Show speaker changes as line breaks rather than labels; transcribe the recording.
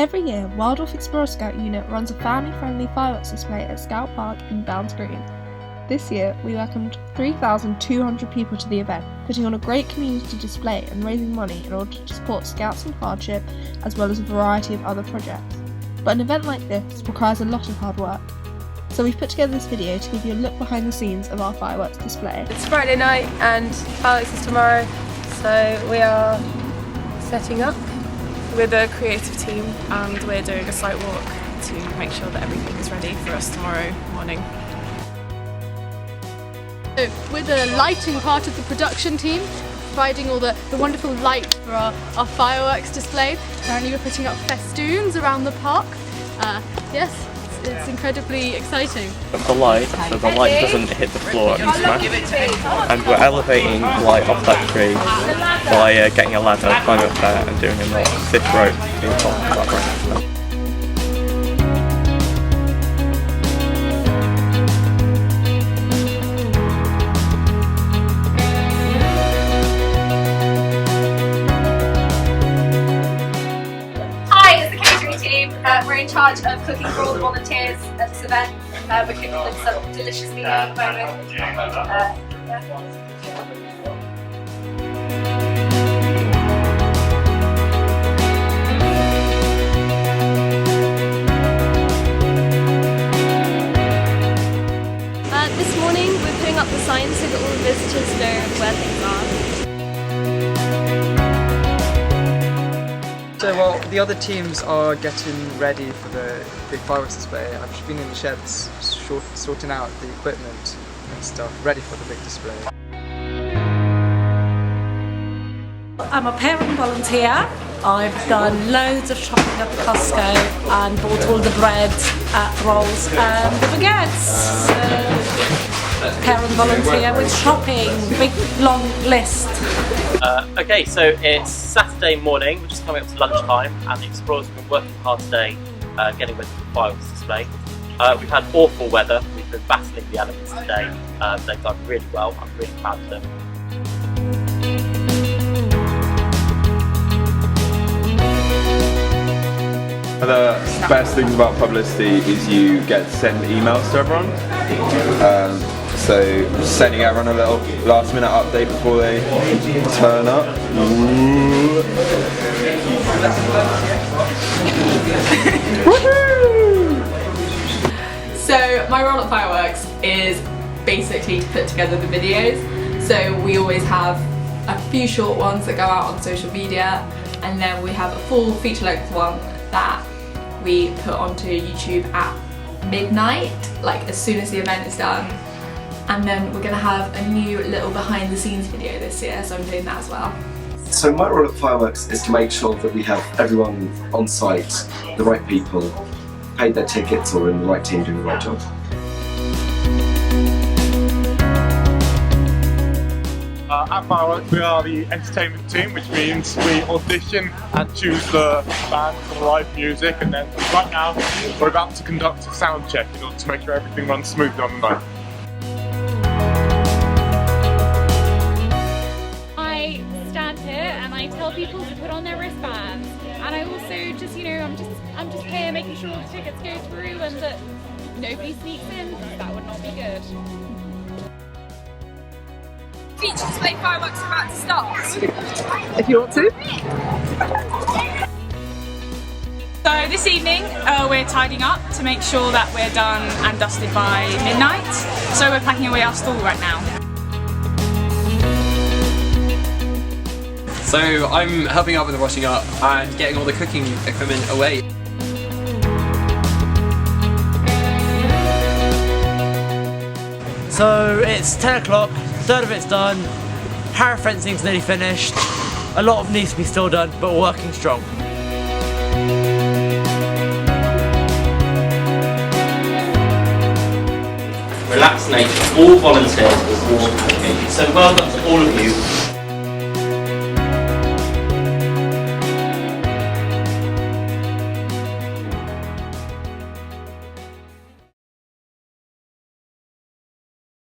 Every year, Wildlife Explorer Scout Unit runs a family-friendly fireworks display at Scout Park in Downs Green. This year, we welcomed 3,200 people to the event, putting on a great community display and raising money in order to support Scouts in hardship, as well as a variety of other projects. But an event like this requires a lot of hard work. So we've put together this video to give you a look behind the scenes of our fireworks display.
It's Friday night and fireworks is tomorrow, so we are setting up with a creative team and we're doing a site walk to make sure that everything is ready for us tomorrow morning.
So we're the lighting part of the production team, providing all the wonderful light for our fireworks display. Apparently we're putting up festoons around the park. Yes, it's incredibly exciting.
The light, so the light doesn't hit the floor and smash. And we're elevating the light off that tree by getting a ladder, climbing up there and doing a stiff rope in the top of that branch.
We're in charge of cooking for all the volunteers at this event. We're cooking them some delicious meal at the moment.
This morning we're putting up the signs so that all the visitors know where things are.
So while the other teams are getting ready for the big fireworks display, I've just been in the sheds sorting out the equipment and stuff ready for the big display.
I'm a parent volunteer. I've done loads of shopping at Costco and bought all the bread, rolls and the baguettes. Parent volunteer with shopping, big long list.
Okay, so it's Saturday morning, we're just coming up to lunchtime, and the Explorers have been working hard today getting ready for the fireworks display. We've had awful weather, we've been battling the elements today. They've done really well, I'm really proud of them.
One of the best things about publicity is you get to send emails to everyone. So sending everyone a little last minute update before they turn up.
So my role at Fireworks is basically to put together the videos. So we always have a few short ones that go out on social media, and then we have a full feature-length one that we put onto YouTube at midnight, like as soon as the event is done. And then we're going to have a new little behind the scenes video this year, so I'm doing that as well.
So my role at Fireworks is to make sure that we have everyone on site, the right people, paid their tickets or in the right team doing the right job.
At Fireworks we are the entertainment team, which means we audition and choose the band for the live music, and then right now we're about to conduct a sound check in order to make sure everything runs smoothly on the night.
And I tell people to put on their wristbands, and I also just, I'm just here making sure the tickets go through and that nobody sneaks in, because that would not be good.
Feature display fireworks are about to start.
If you want to.
So this evening we're tidying up to make sure that we're done and dusted by midnight. So we're packing away our stall right now.
So I'm helping out with the washing up and getting all the cooking equipment away.
So it's 10 o'clock, a third of it's done, para fencing's nearly finished, a lot of needs to be still done, but we're working strong.
Relaxed nature, all volunteers, all so well done to all of you.